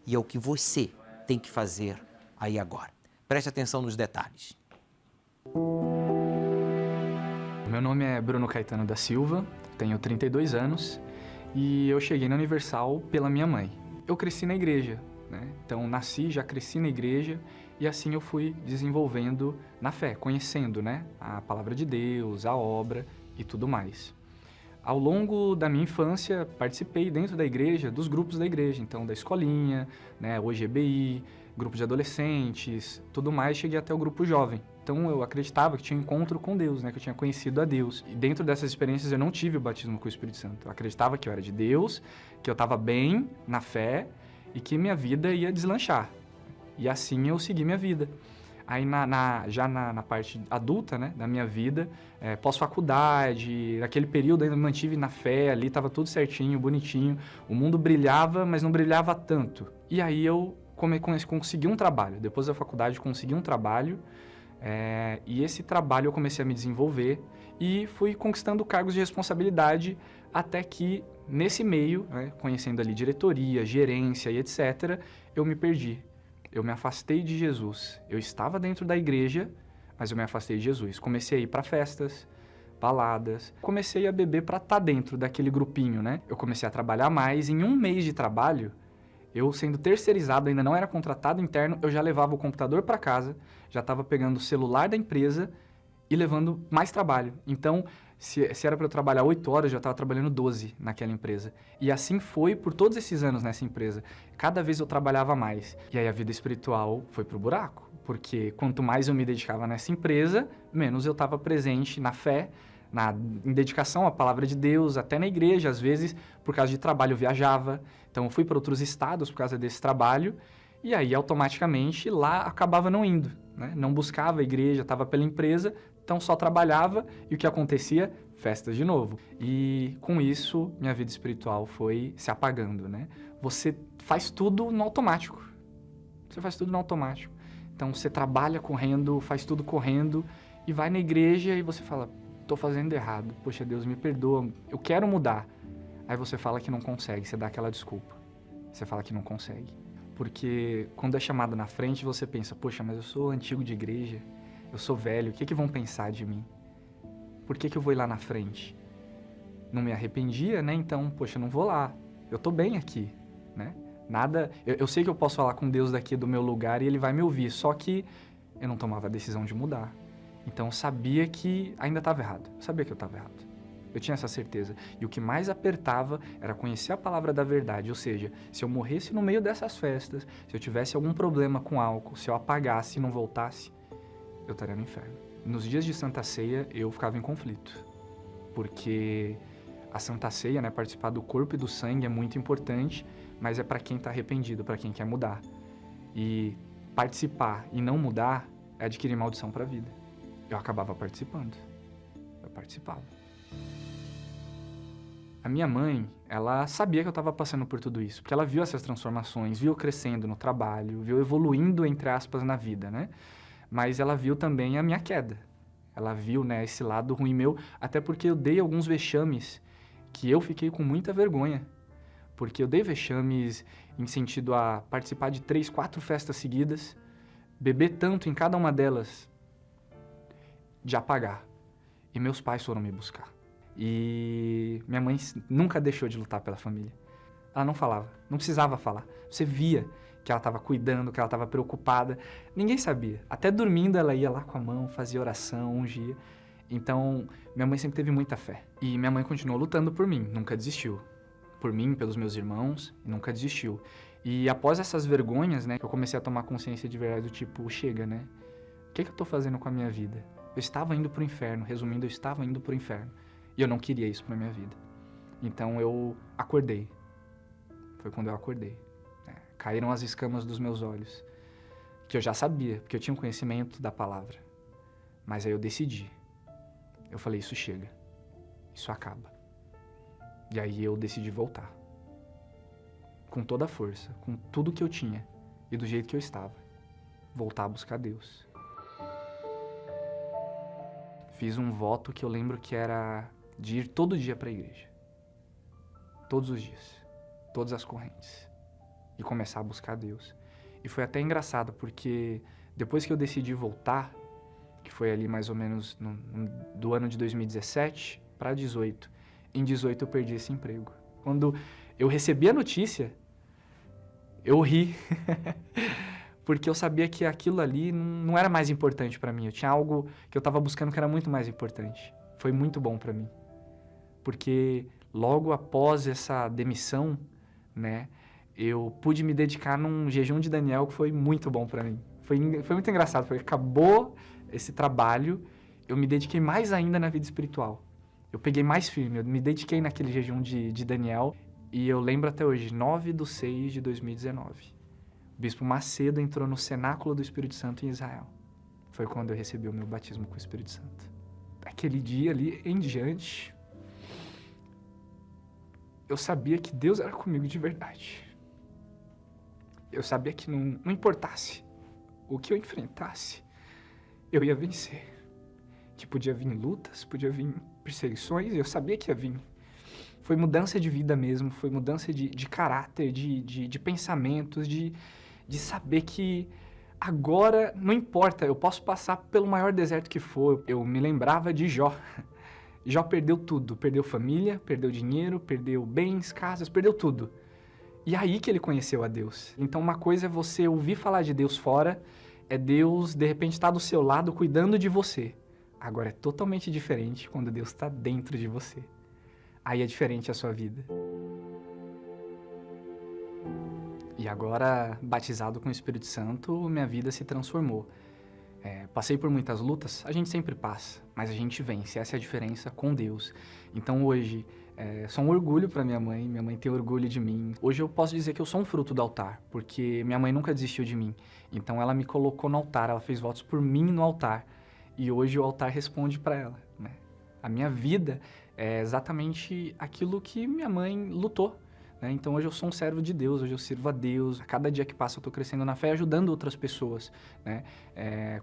E é o que você tem que fazer aí agora. Preste atenção nos detalhes. Meu nome é Bruno Caetano da Silva, tenho 32 anos e eu cheguei na Universal pela minha mãe. Eu cresci na igreja, né? Então nasci, já cresci na igreja e assim eu fui desenvolvendo na fé, conhecendo, né, a palavra de Deus, a obra e tudo mais. Ao longo da minha infância, participei dentro da igreja, dos grupos da igreja, então da escolinha, né, hoje EBI, grupo de adolescentes, tudo mais, cheguei até o grupo jovem. Então eu acreditava que tinha um encontro com Deus, né, que eu tinha conhecido a Deus. E dentro dessas experiências eu não tive o batismo com o Espírito Santo. Eu acreditava que eu era de Deus, que eu estava bem na fé e que minha vida ia deslanchar. E assim eu segui minha vida. Aí já na parte adulta, né, da minha vida, pós-faculdade, naquele período ainda me mantive na fé, ali estava tudo certinho, bonitinho. O mundo brilhava, mas não brilhava tanto. E aí eu consegui um trabalho. Depois da faculdade consegui um trabalho e esse trabalho eu comecei a me desenvolver e fui conquistando cargos de responsabilidade até que nesse meio, né, conhecendo ali diretoria, gerência e etc., eu me perdi. Eu me afastei de Jesus. Eu estava dentro da igreja, mas eu me afastei de Jesus. Comecei a ir para festas, baladas. Comecei a beber para estar dentro daquele grupinho, né? Eu comecei a trabalhar mais. Em um mês de trabalho, eu sendo terceirizado, ainda não era contratado interno, eu já levava o computador para casa, já estava pegando o celular da empresa e levando mais trabalho. Então, se era para eu trabalhar 8 horas, eu já estava trabalhando 12 naquela empresa. E assim foi por todos esses anos nessa empresa. Cada vez eu trabalhava mais. E aí a vida espiritual foi pro buraco. Porque quanto mais eu me dedicava nessa empresa, menos eu estava presente na fé, em dedicação à palavra de Deus, até na igreja. Às vezes, por causa de trabalho, eu viajava. Então, eu fui para outros estados por causa desse trabalho. E aí, automaticamente, lá acabava não indo, né? Não buscava a igreja, estava pela empresa, então só trabalhava e o que acontecia? Festas de novo. E com isso, minha vida espiritual foi se apagando, né? Você faz tudo no automático. Você faz tudo no automático. Então, você trabalha correndo, faz tudo correndo e vai na igreja e você fala, tô fazendo errado. Poxa, Deus, me perdoa, eu quero mudar. Aí você fala que não consegue, você dá aquela desculpa. Você fala que não consegue. Porque quando é chamado na frente, você pensa, poxa, mas eu sou antigo de igreja, eu sou velho, o que vão pensar de mim? Por que eu vou ir lá na frente? Não me arrependia, né? Então, poxa, não vou lá. Eu tô bem aqui, né? Nada... Eu sei que eu posso falar com Deus daqui do meu lugar e Ele vai me ouvir, só que eu não tomava a decisão de mudar. Então, eu sabia que ainda estava errado. Eu sabia que eu estava errado. Eu tinha essa certeza. E o que mais apertava era conhecer a palavra da verdade. Ou seja, se eu morresse no meio dessas festas, se eu tivesse algum problema com álcool, se eu apagasse e não voltasse, eu estaria no inferno. Nos dias de Santa Ceia, eu ficava em conflito. Porque a Santa Ceia, né, participar do corpo e do sangue é muito importante, mas é para quem está arrependido, para quem quer mudar. E participar e não mudar é adquirir maldição para a vida. Eu acabava participando. Eu participava. A minha mãe, ela sabia que eu estava passando por tudo isso, porque ela viu essas transformações, viu eu crescendo no trabalho, viu eu evoluindo, entre aspas, na vida, né? Mas ela viu também a minha queda. Ela viu, né, esse lado ruim meu, até porque eu dei alguns vexames que eu fiquei com muita vergonha. Porque eu dei vexames em sentido a participar de 3, 4 festas seguidas, beber tanto em cada uma delas, de apagar. E meus pais foram me buscar. E minha mãe nunca deixou de lutar pela família. Ela não falava, não precisava falar. Você via que ela estava cuidando, que ela estava preocupada. Ninguém sabia. Até dormindo ela ia lá com a mão, fazia oração, ungia. Então, minha mãe sempre teve muita fé. E minha mãe continuou lutando por mim, nunca desistiu. Por mim, pelos meus irmãos, nunca desistiu. E após essas vergonhas, né, eu comecei a tomar consciência de verdade do tipo, chega, né? O que eu tô fazendo com a minha vida? Eu estava indo pro inferno, resumindo, eu estava indo pro inferno. E eu não queria isso pra minha vida. Então eu acordei. Foi quando eu acordei. Caíram as escamas dos meus olhos. Que eu já sabia, porque eu tinha um conhecimento da palavra. Mas aí eu decidi. Eu falei, isso chega. Isso acaba. E aí eu decidi voltar. Com toda a força, com tudo que eu tinha. E do jeito que eu estava. Voltar a buscar Deus. fiz um voto que eu lembro que era de ir todo dia para a igreja. Todos os dias. Todas as correntes. E começar a buscar Deus. E foi até engraçado, porque depois que eu decidi voltar, que foi ali mais ou menos do ano de 2017 para 18, em 18 eu perdi esse emprego. Quando eu recebi a notícia, eu ri, porque eu sabia que aquilo ali não era mais importante para mim. Eu tinha algo que eu estava buscando que era muito mais importante. Foi muito bom para mim, porque logo após essa demissão, né, eu pude me dedicar num jejum de Daniel que foi muito bom para mim. Foi muito engraçado, porque acabou esse trabalho, eu me dediquei mais ainda na vida espiritual. Eu peguei mais firme, eu me dediquei naquele jejum de Daniel, e eu lembro até hoje, 9/6/2019. O Bispo Macedo entrou no cenáculo do Espírito Santo em Israel. Foi quando eu recebi o meu batismo com o Espírito Santo. Aquele dia ali em diante, eu sabia que Deus era comigo de verdade. Eu sabia que não importasse o que eu enfrentasse, eu ia vencer. Que podia vir lutas, podia vir perseguições, eu sabia que ia vir. Foi mudança de vida mesmo, foi mudança de caráter, de pensamentos, de saber que agora não importa, eu posso passar pelo maior deserto que for. Eu me lembrava de Jó. Jó perdeu tudo, perdeu família, perdeu dinheiro, perdeu bens, casas, perdeu tudo. E aí que ele conheceu a Deus. Então uma coisa é você ouvir falar de Deus fora, é Deus de repente estar do seu lado cuidando de você. Agora é totalmente diferente quando Deus está dentro de você. Aí é diferente a sua vida. E agora, batizado com o Espírito Santo, minha vida se transformou. Passei por muitas lutas, a gente sempre passa, mas a gente vence, essa é a diferença com Deus. Então hoje, sou um orgulho para minha mãe tem orgulho de mim. Hoje eu posso dizer que eu sou um fruto do altar, porque minha mãe nunca desistiu de mim. Então ela me colocou no altar, ela fez votos por mim no altar. E hoje o altar responde para ela, né? A minha vida é exatamente aquilo que minha mãe lutou, né? Então hoje eu sou um servo de Deus, hoje eu sirvo a Deus. A cada dia que passa eu estou crescendo na fé, ajudando outras pessoas, né?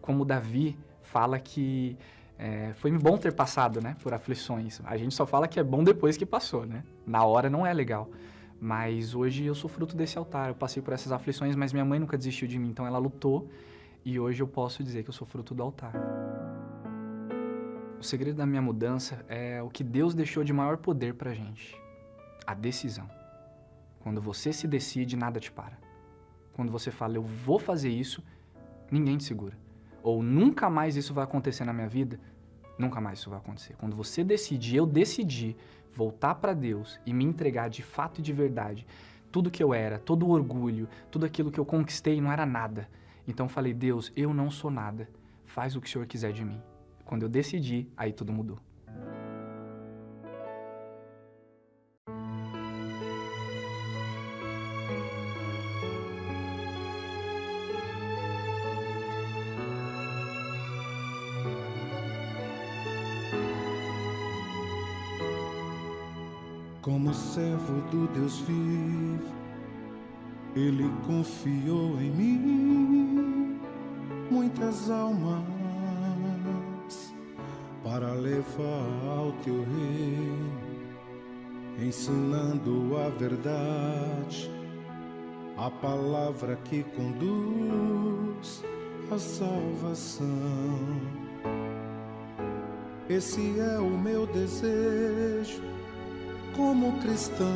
Como Davi fala que foi bom ter passado, né, por aflições. A gente só fala que é bom depois que passou, né? Na hora não é legal. Mas hoje eu sou fruto desse altar. Eu passei por essas aflições, mas minha mãe nunca desistiu de mim. Então ela lutou e hoje eu posso dizer que eu sou fruto do altar. O segredo da minha mudança é o que Deus deixou de maior poder pra gente. A decisão. Quando você se decide, nada te para. Quando você fala, eu vou fazer isso, ninguém te segura. Ou nunca mais isso vai acontecer na minha vida, nunca mais isso vai acontecer. Quando você decide, eu decidi voltar para Deus e me entregar de fato e de verdade, tudo que eu era, todo o orgulho, tudo aquilo que eu conquistei não era nada. Então eu falei, Deus, eu não sou nada, faz o que o Senhor quiser de mim. Quando eu decidi, aí tudo mudou. Como servo do Deus vivo, Ele confiou em mim muitas almas para levar ao teu reino, ensinando a verdade, a palavra que conduz à salvação. Esse é o meu desejo como cristão.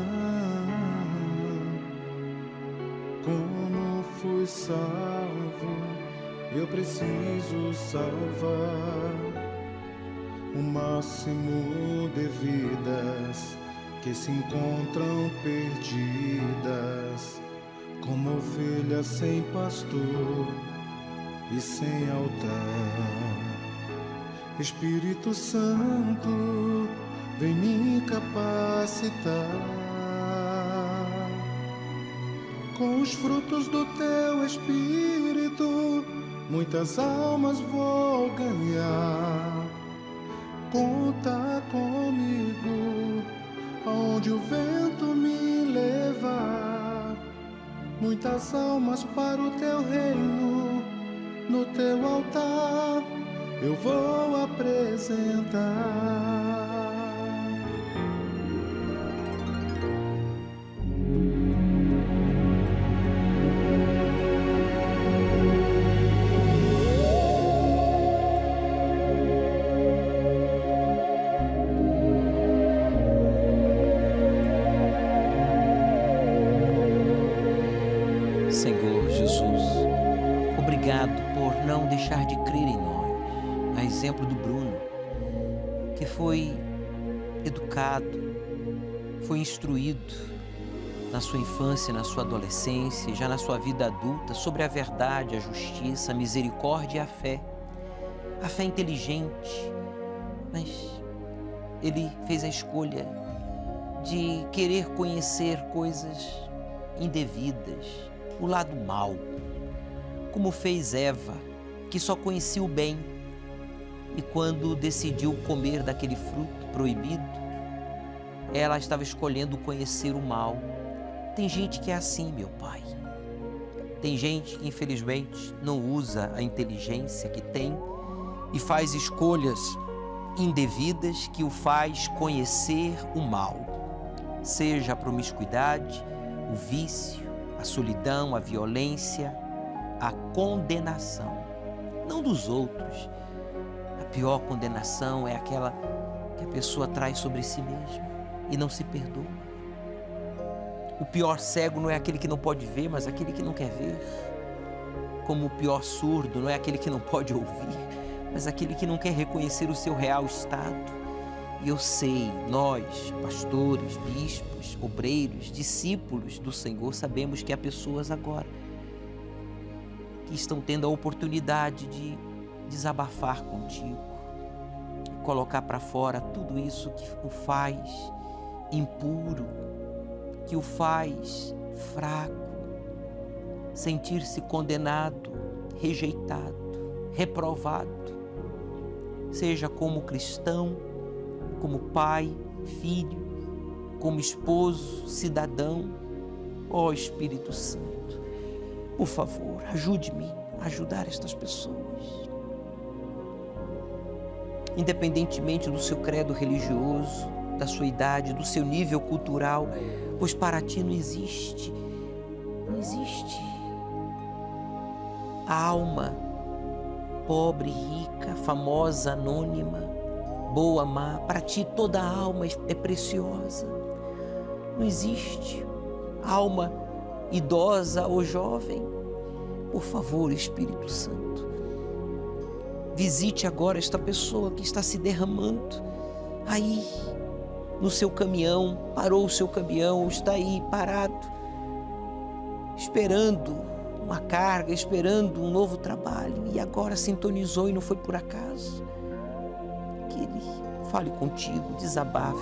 Como fui salvo, eu preciso salvar o máximo de vidas que se encontram perdidas, como ovelhas sem pastor e sem altar. Espírito Santo, vem me capacitar com os frutos do teu Espírito. Muitas almas vou ganhar. Conta comigo, aonde o vento me levar. Muitas almas para o teu reino, no teu altar eu vou apresentar. Senhor Jesus, obrigado por não deixar de crer em nós, a exemplo do Bruno, que foi educado, foi instruído na sua infância, na sua adolescência, já na sua vida adulta, sobre a verdade, a justiça, a misericórdia e a fé. A fé inteligente, mas ele fez a escolha de querer conhecer coisas indevidas, o lado mau, como fez Eva, que só conhecia o bem, e quando decidiu comer daquele fruto proibido, ela estava escolhendo conhecer o mal. Tem gente que é assim, meu Pai. Tem gente que, infelizmente, não usa a inteligência que tem e faz escolhas indevidas que o faz conhecer o mal, seja a promiscuidade, o vício, a solidão, a violência, a condenação, não dos outros. A pior condenação é aquela que a pessoa traz sobre si mesma e não se perdoa. O pior cego não é aquele que não pode ver, mas aquele que não quer ver. Como o pior surdo não é aquele que não pode ouvir, mas aquele que não quer reconhecer o seu real estado. E eu sei, nós, pastores, bispos, obreiros, discípulos do Senhor, sabemos que há pessoas agora que estão tendo a oportunidade de desabafar contigo, colocar para fora tudo isso que o faz impuro, que o faz fraco, sentir-se condenado, rejeitado, reprovado, seja como cristão, como pai, filho, como esposo, cidadão. Ó Espírito Santo, por favor, ajude-me a ajudar estas pessoas. Independentemente do seu credo religioso, da sua idade, do seu nível cultural, pois para ti não existe alma pobre, rica, famosa, anônima, boa, má. Para ti toda alma é preciosa. Não existe alma idosa ou jovem. Por favor, Espírito Santo, visite agora esta pessoa que está se derramando aí no seu caminhão, parou o seu caminhão, está aí parado, esperando uma carga, esperando um novo trabalho, e agora sintonizou e não foi por acaso. Que ele fale contigo, desabafe,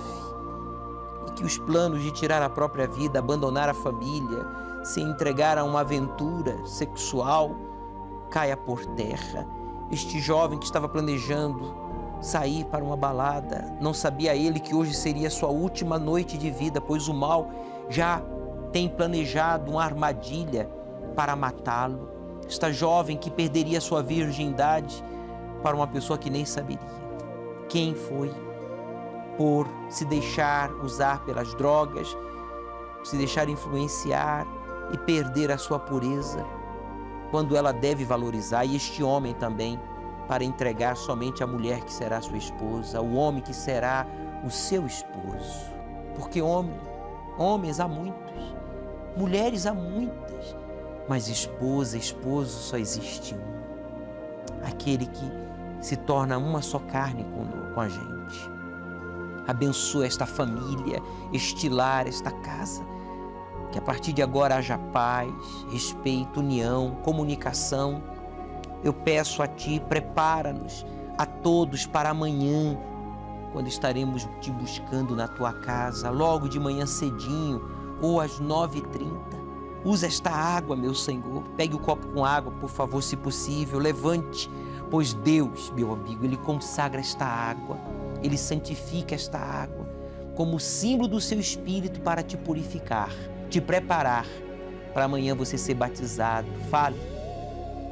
e que os planos de tirar a própria vida, abandonar a família, se entregar a uma aventura sexual, caia por terra. Este jovem que estava planejando sair para uma balada, não sabia ele que hoje seria sua última noite de vida, pois o mal já tem planejado uma armadilha para matá-lo. Esta jovem que perderia sua virgindade para uma pessoa que nem saberia quem foi, por se deixar usar pelas drogas, se deixar influenciar e perder a sua pureza, quando ela deve valorizar. E este homem também, para entregar somente a mulher que será sua esposa, o homem que será o seu esposo. Porque homens há muitos, mulheres há muitas, mas esposo só existe um. Aquele que se torna uma só carne com a gente. Abençoa esta família, este lar, esta casa. Que a partir de agora haja paz, respeito, união, comunicação. Eu peço a Ti, prepara-nos a todos para amanhã, quando estaremos te buscando na Tua casa, logo de manhã cedinho, ou às 9h30. Usa esta água, meu Senhor. Pegue o copo com água, por favor, se possível. Levante, pois Deus, meu amigo, Ele consagra esta água, Ele santifica esta água como símbolo do Seu Espírito para te purificar, te preparar para amanhã você ser batizado. Fale: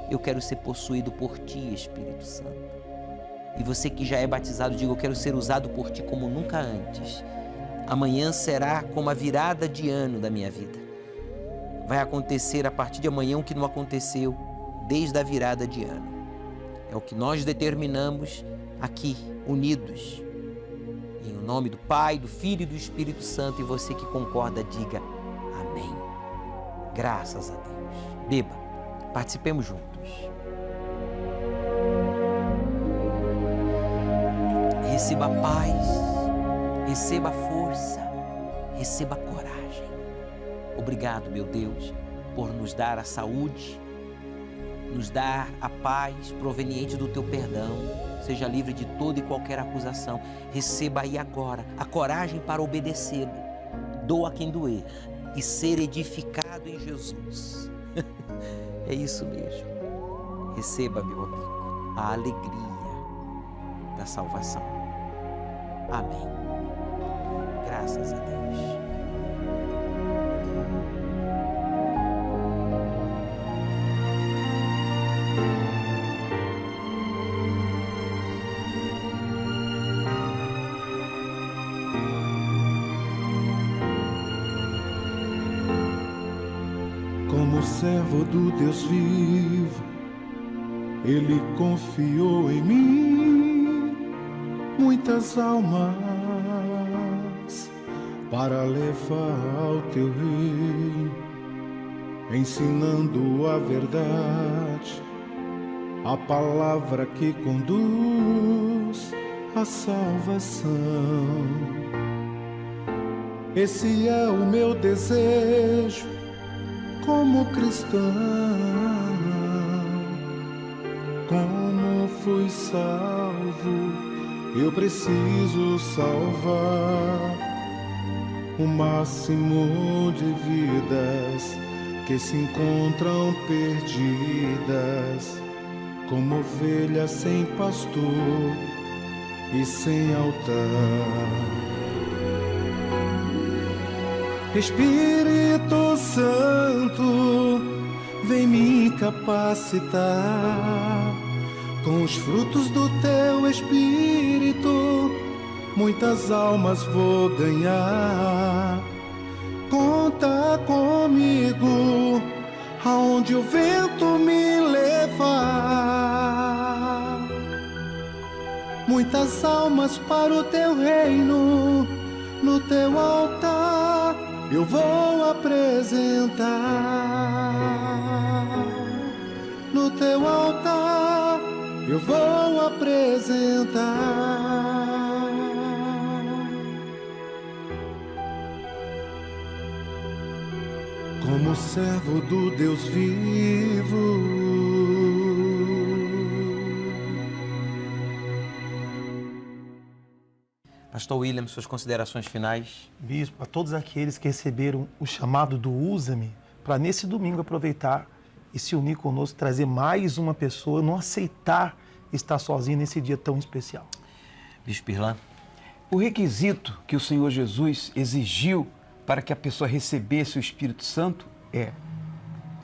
eu quero ser possuído por Ti, Espírito Santo. E você que já é batizado, diga: eu quero ser usado por Ti como nunca antes. Amanhã será como a virada de ano da minha vida. Vai acontecer a partir de amanhã o que não aconteceu desde a virada de ano. É o que nós determinamos aqui, unidos. Em nome do Pai, do Filho e do Espírito Santo. E você que concorda, diga amém. Graças a Deus. Beba, participemos juntos. Receba paz, receba força, receba coragem. Obrigado, meu Deus, por nos dar a saúde, nos dar a paz proveniente do Teu perdão. Seja livre de toda e qualquer acusação. Receba aí agora a coragem para obedecê-lo. Doa quem doer e ser edificado em Jesus. É isso mesmo. Receba, meu amigo, a alegria da salvação. Amém. Graças a Deus. Como servo do Deus vivo, Ele confiou em mim muitas almas para levar ao Teu reino, ensinando a verdade, a palavra que conduz à salvação. Esse é o meu desejo como cristão. Como fui salvo, eu preciso salvar o máximo de vidas que se encontram perdidas, como ovelhas sem pastor e sem altar. Espírito Santo, vem me capacitar com os frutos do Teu Espírito. Muitas almas vou ganhar. Conta comigo, aonde o vento me levar. Muitas almas para o Teu reino, no Teu altar eu vou apresentar. No Teu altar eu vou apresentar. Como servo do Deus vivo. Pastor William, suas considerações finais? Bispo, a todos aqueles que receberam o chamado do Usa-me, para nesse domingo aproveitar e se unir conosco, trazer mais uma pessoa, não aceitar estar sozinho nesse dia tão especial. Bispo Irlan. O requisito que o Senhor Jesus exigiu para que a pessoa recebesse o Espírito Santo é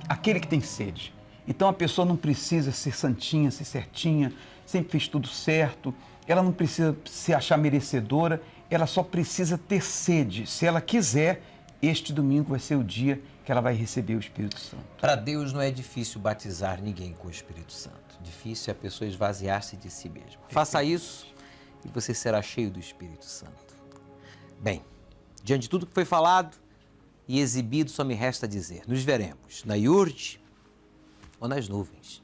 aquele que tem sede. Então a pessoa não precisa ser santinha, ser certinha, sempre fez tudo certo, ela não precisa se achar merecedora, ela só precisa ter sede. Se ela quiser, este domingo vai ser o dia que ela vai receber o Espírito Santo. Para Deus não é difícil batizar ninguém com o Espírito Santo. Difícil é a pessoa esvaziar-se de si mesma. Faça isso e você será cheio do Espírito Santo. Bem, diante de tudo que foi falado e exibido, só me resta dizer, nos veremos na iurde ou nas nuvens.